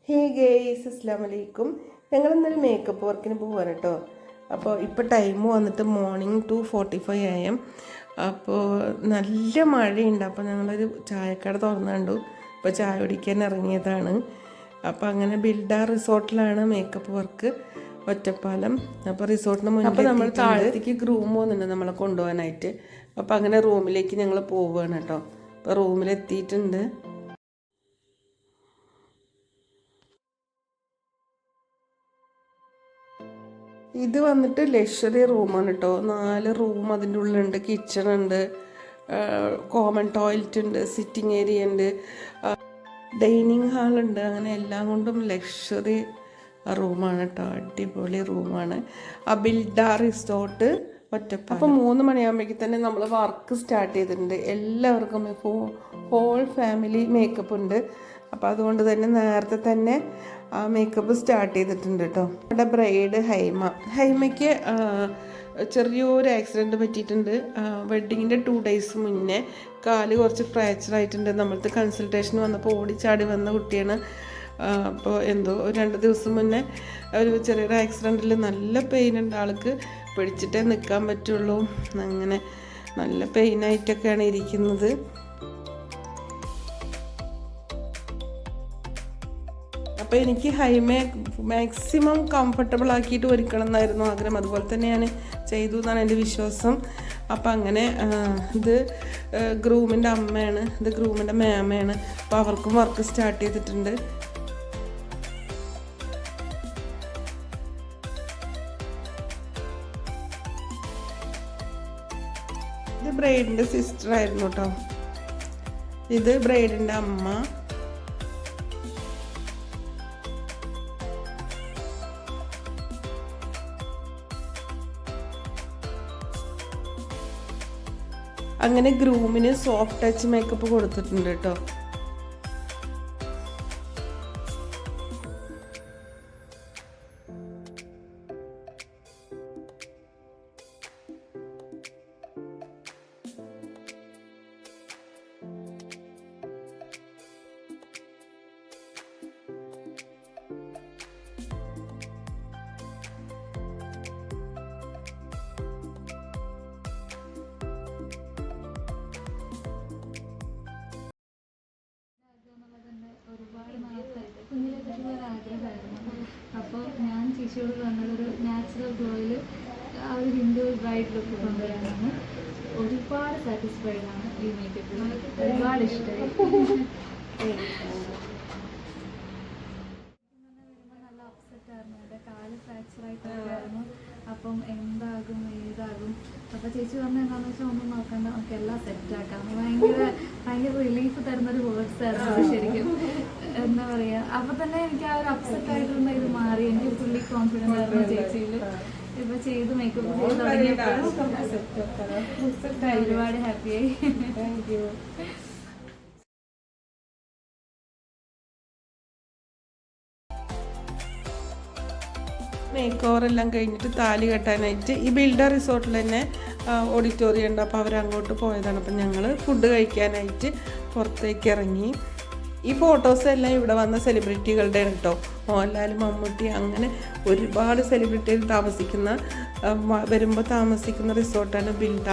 ഹേ guys, അസ്സലാമു അലൈക്കും. ഞങ്ങളിന്നൊരു makeup വർക്കിന് പോവാണ് കേട്ടോ. അപ്പോൾ ഇപ്പോൾ ടൈം വന്നിട്ട് മോർണിംഗ് 2:45 AM. അപ്പോൾ നല്ല മഴയുണ്ട്. അപ്പോൾ ഞങ്ങളൊരു ചായക്കട തുറന്നു കണ്ടു. അപ്പോൾ ചായ കുടിക്കാൻ ഇറങ്ങിയതാണ്. അപ്പോൾ അങ്ങനെ ബിൽഡ റിസോർട്ടിലാണ് മേക്കപ്പ് വർക്ക്, ഒറ്റപ്പാലം. അപ്പോൾ റിസോർട്ടിന് മുന്നിൽ അപ്പോൾ നമ്മൾ താഴത്തേക്ക് ഗ്രൂം പോകുന്നുണ്ട് നമ്മളെ കൊണ്ടുപോകാനായിട്ട്. അപ്പോൾ അങ്ങനെ റൂമിലേക്ക് ഞങ്ങൾ പോവുകയാണ് കേട്ടോ. അപ്പോൾ റൂമിലെത്തിയിട്ടുണ്ട്. ഇത് വന്നിട്ട് ലക്ഷറി റൂമാണ് കേട്ടോ. 4 റൂം അതിൻ്റെ ഉള്ളിലുണ്ട്. കിച്ചൺ ഉണ്ട്, കോമൺ ടോയ്ലറ്റ് ഉണ്ട്, സിറ്റിംഗ് ഏരിയ ഉണ്ട്, ഡൈനിങ് ഹാളുണ്ട്. അങ്ങനെ എല്ലാം കൊണ്ടും ലക്ഷറി റൂമാണ് കേട്ടോ. അടിപൊളി റൂമാണ്. ബിൽഡ റിസോർട്ട്, ഒറ്റപ്പാലം. അപ്പോൾ 3 മണിയാകുമ്പോഴേക്ക് തന്നെ നമ്മൾ വർക്ക് സ്റ്റാർട്ട് ചെയ്തിട്ടുണ്ട്. എല്ലാവർക്കും ഹോൾ ഫാമിലി മേക്കപ്പ് ഉണ്ട്. അപ്പോൾ അതുകൊണ്ട് തന്നെ നേരത്തെ തന്നെ മേക്കപ്പ് സ്റ്റാർട്ട് ചെയ്തിട്ടുണ്ട് കേട്ടോ. നമ്മുടെ ബ്രൈഡ് ഹൈമയ്ക്ക് ചെറിയൊരു ആക്സിഡൻറ്റ് പറ്റിയിട്ടുണ്ട്. വെഡ്ഡിങ്ങിൻ്റെ 2 days മുന്നേ കാല് കുറച്ച് ഫ്രാക്ചർ ആയിട്ടുണ്ട്. നമ്മളത്തെ കൺസൾട്ടേഷൻ വന്നപ്പോൾ ഓടിച്ചാടി വന്ന കുട്ടിയാണ്. അപ്പോൾ എന്തോ 2 ദിവസം മുന്നേ ഒരു ചെറിയൊരു ആക്സിഡൻറ്റിൽ നല്ല പെയിൻ ഉണ്ട് ആൾക്ക്. പിടിച്ചിട്ടേ നിൽക്കാൻ പറ്റുള്ളൂ. അങ്ങനെ നല്ല പെയിനായിട്ടൊക്കെയാണ് ഇരിക്കുന്നത്. അപ്പോൾ എനിക്ക് ഹൈമയെ മാക്സിമം കംഫർട്ടബിൾ ആക്കിയിട്ട് ഒരുക്കണം എന്നായിരുന്നു ആഗ്രഹം. അതുപോലെ തന്നെ ഞാൻ ചെയ്തു എന്നാണ് എൻ്റെ വിശ്വാസം. അപ്പം അങ്ങനെ ഇത് ഗ്രൂമിൻ്റെ അമ്മയാണ്, ഇത് ഗ്രൂമിൻ്റെ മാമയാണ്. അപ്പോൾ അവർക്കും വർക്ക് സ്റ്റാർട്ട് ചെയ്തിട്ടുണ്ട്. ഇത് ബ്രൈഡിൻ്റെ സിസ്റ്റർ ആയിരുന്നു കേട്ടോ. ഇത് ബ്രൈഡിൻ്റെ അമ്മ. അങ്ങനെ ഗ്രൂമിന് സോഫ്റ്റ് ടച്ച് മേക്കപ്പ് കൊടുത്തിട്ടുണ്ട് കേട്ടോ. അപ്പോൾ ഞാൻ ചേച്ചിയോട് പറഞ്ഞതൊരു നാച്ചുറൽ ഗ്ലോയിൽ ആ ഒരു ഹിന്ദു ബ്രൈഡ് ലുക്ക് കൊണ്ടുവരാനാണ്. ഒരുപാട് സാറ്റിസ്ഫൈഡ് ആണ് ഈ മേക്കപ്പിൽ. ഒരുപാട് ഇഷ്ടമായി. നല്ല അപ്സെറ്റ് ആയിരുന്നു. എൻ്റെ കാല് ഫ്രാക്ചറായിട്ടായിരുന്നു. അപ്പം എന്താകും ഏതാകും. അപ്പോൾ ചേച്ചി പറഞ്ഞത് എന്താണെന്ന് വെച്ചാൽ ഒന്നും നോക്കണ്ട, നമുക്ക് എല്ലാം സെറ്റാക്കാം. ഭയങ്കര റിലീഫ് തരുന്നൊരു വേർഡ്സ് ആയിരുന്നു ശരിക്കും. എന്താ പറയുക, അപ്പോൾ തന്നെ എനിക്ക് ആ ഒരു അപ്സെറ്റ് ആയിട്ടുള്ള ഇത് മാറി. എനിക്ക് ഫുള്ളി കോൺഫിഡൻ്റ് ആയിരുന്നു ചേച്ചിയിൽ. ഇപ്പോൾ ചെയ്ത് മേക്കപ്പ് ചെയ്ത് തുടങ്ങിയപ്പോൾ ഒരുപാട് ഹാപ്പിയായി. Thank you. മേക്ക് ഓവർ എല്ലാം കഴിഞ്ഞിട്ട് താലി കെട്ടാനായിട്ട് ഈ ബിൽഡ റിസോർട്ടിൽ തന്നെ ഓഡിറ്റോറിയം ഉണ്ട്. അപ്പോൾ അവരങ്ങോട്ട് പോയതാണ്. അപ്പം ഞങ്ങൾ ഫുഡ് കഴിക്കാനായിട്ട് പുറത്തേക്ക് ഇറങ്ങി. ഈ ഫോട്ടോസ് എല്ലാം ഇവിടെ വന്ന സെലിബ്രിറ്റികളുടെ കേട്ടോ. മോഹൻലാൽ, മമ്മൂട്ടി, അങ്ങനെ ഒരുപാട് സെലിബ്രിറ്റികൾ വരുമ്പോൾ താമസിക്കുന്ന റിസോർട്ടാണ് ബിൽഡ.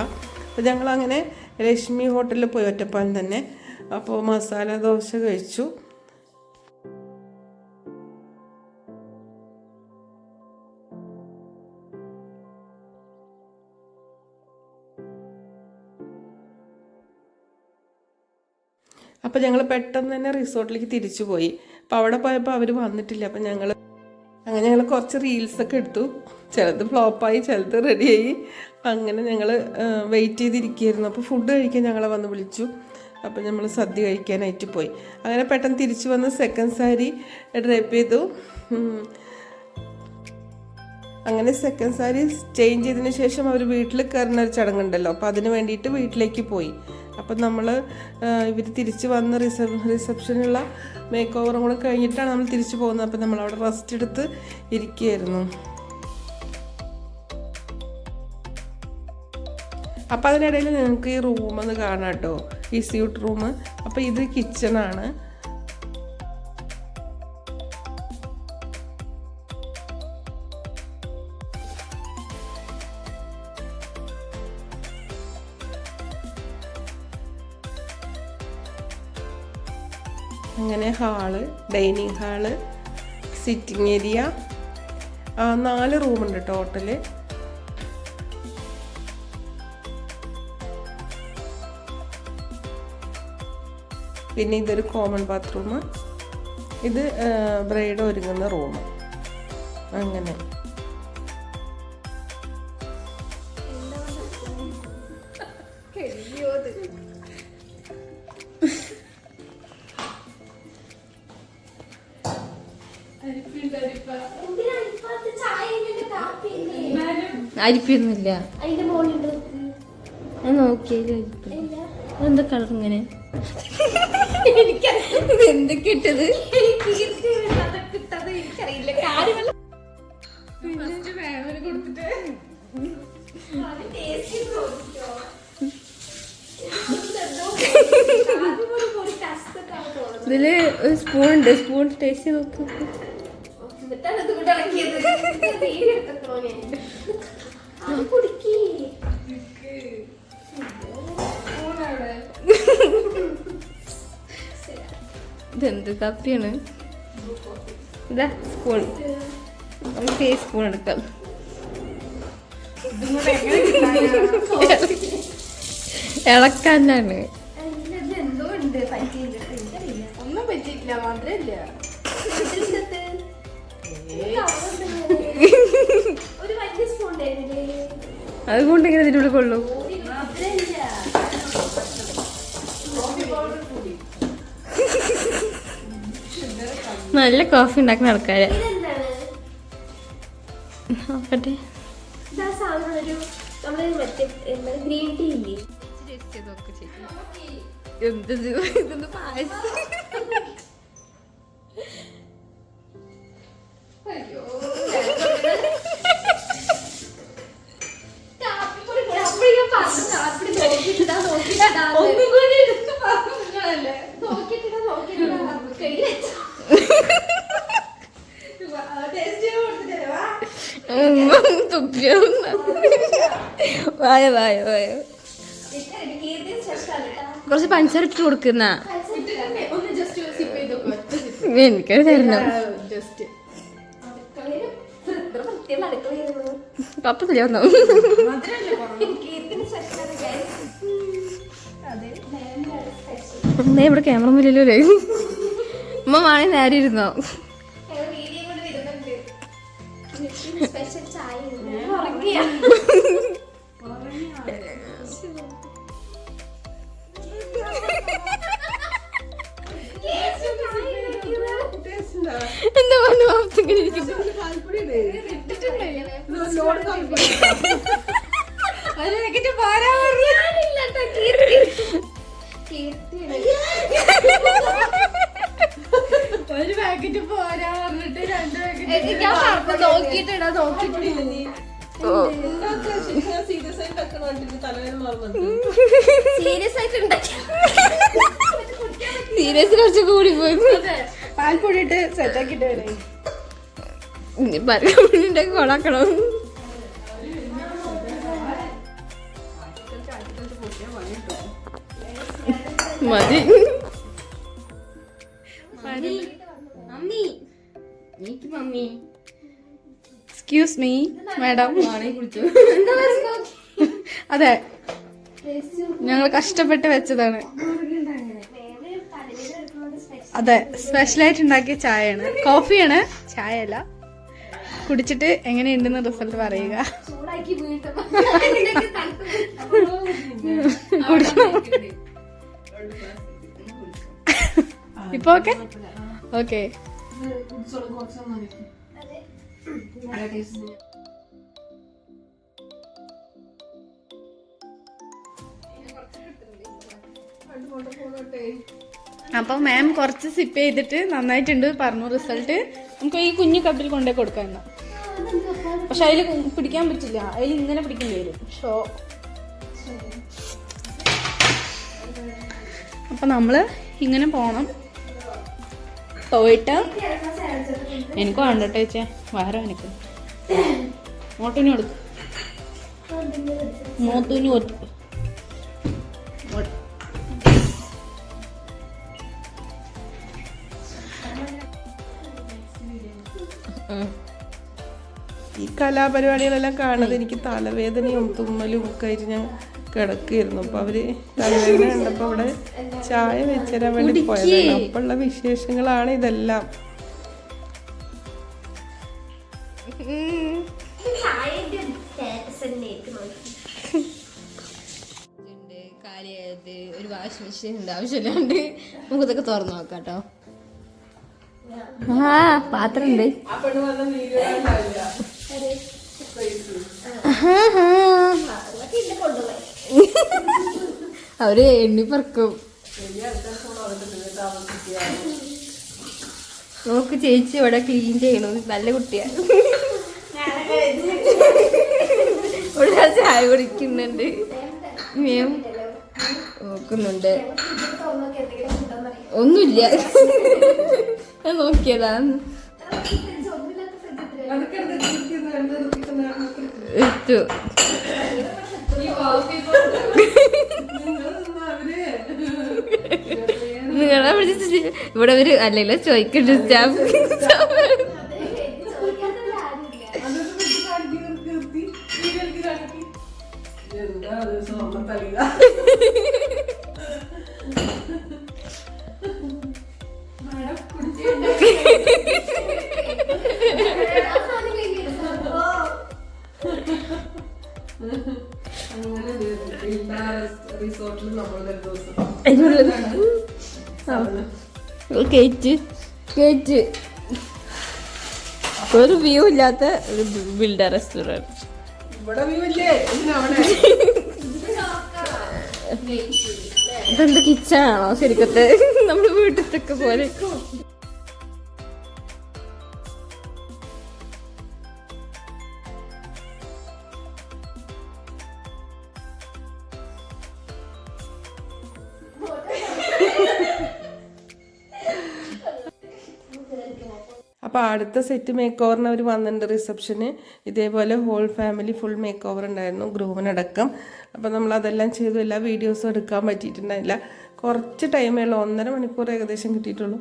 അപ്പോൾ ഞങ്ങളങ്ങനെ ലക്ഷ്മി ഹോട്ടലിൽ പോയി, ഒറ്റപ്പാലം തന്നെ. അപ്പോൾ മസാല ദോശ കഴിച്ചു. അപ്പോൾ ഞങ്ങൾ പെട്ടെന്ന് തന്നെ റിസോർട്ടിലേക്ക് തിരിച്ചു പോയി. അപ്പോൾ അവിടെ പോയപ്പോൾ അവർ വന്നിട്ടില്ല. അപ്പോൾ ഞങ്ങൾ കുറച്ച് റീൽസൊക്കെ എടുത്തു. ചിലത് ഫ്ലോപ്പായി, ചിലത് റെഡിയായി. അങ്ങനെ ഞങ്ങൾ വെയിറ്റ് ചെയ്തിരിക്കുകയായിരുന്നു. അപ്പോൾ ഫുഡ് കഴിക്കാൻ ഞങ്ങളെ വന്ന് വിളിച്ചു. അപ്പോൾ നമ്മൾ സദ്യ കഴിക്കാനായിട്ട് പോയി. അങ്ങനെ പെട്ടെന്ന് തിരിച്ചു വന്ന് സെക്കൻഡ് സാരി ഡ്രൈപ്പ് ചെയ്തു. അങ്ങനെ സെക്കൻഡ് സാരി ചേഞ്ച് ചെയ്തതിന് ശേഷം അവർ വീട്ടിൽ കയറുന്ന ഒരു ചടങ്ങുണ്ടല്ലോ. അപ്പോൾ അതിന് വേണ്ടിയിട്ട് വീട്ടിലേക്ക് പോയി. അപ്പം ഇവർ തിരിച്ച് വന്ന് റിസപ്ഷനുള്ള മേക്ക് ഓവറും കൂടെ കഴിഞ്ഞിട്ടാണ് നമ്മൾ തിരിച്ചു പോകുന്നത്. അപ്പം നമ്മളവിടെ റെസ്റ്റ് എടുത്ത് ഇരിക്കുകയായിരുന്നു. അപ്പോൾ അതിനിടയിൽ നിങ്ങൾക്ക് ഈ റൂമൊന്ന് കാണാം കേട്ടോ, ഈ സ്യൂട്ട് റൂം. അപ്പോൾ ഇത് കിച്ചണാണ്. അങ്ങനെ hall, dining hall, sitting area, 4 റൂമുണ്ട് ടോട്ടല്. പിന്നെ ഇതൊരു കോമൺ ബാത്റൂം, ഇത് ബ്രൈഡ് ഒരുങ്ങുന്ന റൂം. അങ്ങനെ അരിപ്പൊന്നുമില്ല. ഞാൻ നോക്കിയാലും എന്താ കളർ ഇങ്ങനെ എന്തൊക്കെ ഇട്ടത് ഇതില് ഒരു സ്പൂൺ ഉണ്ട്. സ്പൂൺ ടേസ്റ്റ് നോക്ക്. ഇതെന്ത് കാപ്പിയാണ്? ഇതാ സ്പൂൺ. നമുക്ക് ഈ സ്പൂൺ എടുക്കാം. ഇളക്കാനാണ്. ഒന്നും പറ്റിയിട്ടില്ല, മാത്രല്ല അതുകൊണ്ട് ഇങ്ങനെ ഇതിനുള്ളിൽ കൊള്ളു. നല്ല കോഫി ഉണ്ടാക്കുന്ന ആൾക്കാര് നോക്കട്ടെ. ഗ്രീൻ ടീ ഇല്ലേ? ഇതൊന്ന് പായസം. വായ വായ വായ. കുറച്ച് പഞ്ചസാര ഇട്ട് കൊടുക്കുന്ന എനിക്കത് തരണം. പപ്പത്തില്ല വന്നോ? എന്നാ ഇവിടെ ക്യാമറ മുന്നിലല്ലോ അല്ലേ? ഉമ്മ വേണേ നേരെ ഇരുന്നോ? എന്താ പറഞ്ഞു ഇങ്ങനെ ഇരിക്കുന്നു? ഒരു പാക്കറ്റ് പോരാ പറഞ്ഞിട്ട് 2 പാക്കറ്റ് നോക്കിട്ടിടാ. സീരിയസ് കുറച്ച് കൂടി പോയി. പാൽപ്പൊടി ഇട്ട് സെറ്റാക്കിട്ട് വരാം. ബർഗർ കൊളാക്കണം. മതി. Excuse me madam. അതെ, ഞങ്ങൾ കഷ്ടപ്പെട്ട് വെച്ചതാണ്. അതെ, സ്പെഷ്യലായിട്ട് ഉണ്ടാക്കിയ ചായയാണ്. കോഫിയാണ്, ചായ അല്ല. കുടിച്ചിട്ട് എങ്ങനെയുണ്ടെന്ന് റിസൾട്ട് പറയുക. ഇപ്പൊ ഓക്കെ ഓക്കെ. അപ്പൊ മാം കുറച്ച് സിപ്പ് ചെയ്തിട്ട് നന്നായിട്ടുണ്ട് പറഞ്ഞു റിസൾട്ട്. നമുക്ക് ഈ കുഞ്ഞു കപ്പിൽ കൊണ്ടുപോയി കൊടുക്കാം എന്നാ. പക്ഷെ അതിൽ പിടിക്കാൻ പറ്റില്ല, അതിൽ ഇങ്ങനെ പിടിക്കേണ്ടി വരും. അപ്പൊ നമ്മള് ഇങ്ങനെ പോണം. പോയിട്ട് എനിക്ക് വേണ്ടട്ടെ ചേച്ചേ, വേറെ എനിക്ക് മോട്ടൂന് കൊടുക്കും. മോത്തൂന് കൊടുക്കും. ഈ കലാപരിപാടികളെല്ലാം കാണുന്നത് എനിക്ക് തലവേദനയും തുമ്മലും ഒക്കെ ആയിട്ട് ഞാൻ കിടക്കുകയായിരുന്നു. അപ്പോൾ അവർ തലവേദന കണ്ടപ്പോൾ അവിടെ ചായ വെച്ചുതരാൻ വേണ്ടി പോയതാണ്. അപ്പോഴുള്ള വിശേഷങ്ങളാണ് ഇതെല്ലാം. കാര്യമായത് ഒരു വാഷിംഗ് മെഷീൻ്റെ ആവശ്യമില്ലാണ്ട് നമുക്കിതൊക്കെ തുറന്നു നോക്കാം കേട്ടോ. ആ പാത്രം ഉണ്ട്. അവര് എണ്ണി പറക്കും. നോക്ക് ചേച്ചി ഇവിടെ ക്ലീൻ ചെയ്യണു. നല്ല കുട്ടിയാ. ഇവിടെ ചായ കുടിക്കുന്നുണ്ട്. മേം നോക്കുന്നുണ്ട്. ഒന്നുമില്ല, ഞാൻ നോക്കിയതാ. ഇട്ടു നിങ്ങളെ വിളിച്ചിട്ട് ഇവിടെ ഒരു അല്ലല്ലോ ചോദിക്കണ്ട സ്റ്റാഫ്. കേറ്റ് ഒരു വ്യൂ ഇല്ലാത്ത ഒരു ബിൽഡർ റെസ്റ്റോറൻറ്റ്. ഇതെന്ത് കിച്ചണാണോ ശരിക്കത്തെ നമ്മുടെ വീട്ടിലൊക്കെ പോലെ? അപ്പോൾ അടുത്ത സെറ്റ് മേക്ക് ഓവറിന് അവർ വന്നിട്ടുണ്ട് റിസപ്ഷന്. ഇതേപോലെ whole family full make over ഉണ്ടായിരുന്നു, ഗ്രൂമിനടക്കം. അപ്പോൾ നമ്മളതെല്ലാം ചെയ്തു. എല്ലാ വീഡിയോസും എടുക്കാൻ പറ്റിയിട്ടുണ്ടായില്ല. കുറച്ച് ടൈമേ ഉള്ളൂ, 1.5 മണിക്കൂർ ഏകദേശം കിട്ടിയിട്ടുള്ളൂ.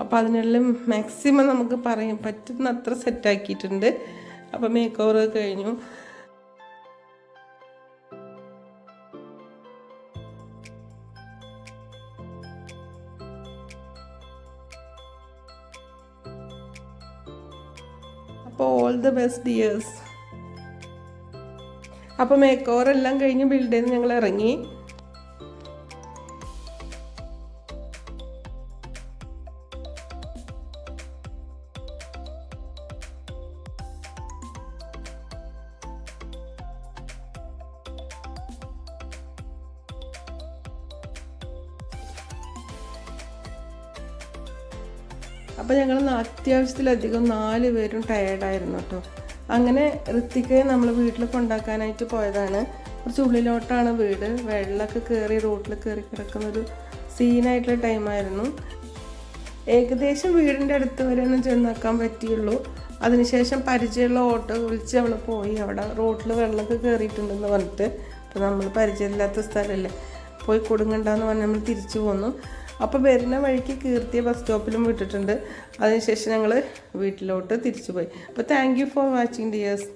അപ്പോൾ അതിനെല്ലാം മാക്സിമം നമുക്ക് പറയാൻ പറ്റുന്ന അത്ര സെറ്റാക്കിയിട്ടുണ്ട്. അപ്പോൾ മേക്ക് ഓവർ കഴിഞ്ഞു. അപ്പോൾ ഓൾ ദ ബെസ്റ്റ് ഡിയേഴ്സ്. അപ്പോൾ മേക്ക് ഓവർ എല്ലാം കഴിഞ്ഞ് ബിൽഡിൽ നിന്ന് ഞങ്ങൾ ഇറങ്ങി. അപ്പോൾ ഞങ്ങൾ അത്യാവശ്യത്തിലധികം 4 പേരും ടയേർഡായിരുന്നു കേട്ടോ. അങ്ങനെ ഋത്തികയെ നമ്മൾ വീട്ടിൽ കൊണ്ടാക്കാനായിട്ട് പോയതാണ്. കുറച്ച് ഉള്ളിലോട്ടാണ് വീട്. വെള്ളമൊക്കെ കയറി റോഡിൽ കയറി കിടക്കുന്നൊരു സീനായിട്ടുള്ള ടൈമായിരുന്നു. ഏകദേശം വീടിൻ്റെ അടുത്ത് വരെ ഒന്നും ചെന്നാക്കാൻ പറ്റിയുള്ളൂ. അതിനുശേഷം പരിചയമുള്ള ഓട്ടോ വിളിച്ച് അവൾ പോയി. അവിടെ റോഡിൽ വെള്ളമൊക്കെ കയറിയിട്ടുണ്ടെന്ന് പറഞ്ഞിട്ട്. അപ്പോൾ നമ്മൾ പരിചയമില്ലാത്ത സ്ഥലമല്ലേ, പോയി കൊടുങ്ങണ്ടെന്ന് പറഞ്ഞ് നമ്മൾ തിരിച്ചു പോന്നു. അപ്പോൾ വരുന്ന വഴിക്ക് കീർത്തിയ ബസ് സ്റ്റോപ്പിലും വിട്ടിട്ടുണ്ട്. അതിനുശേഷം ഞങ്ങൾ വീട്ടിലോട്ട് തിരിച്ചു പോയി. അപ്പോൾ thank you for watching dears.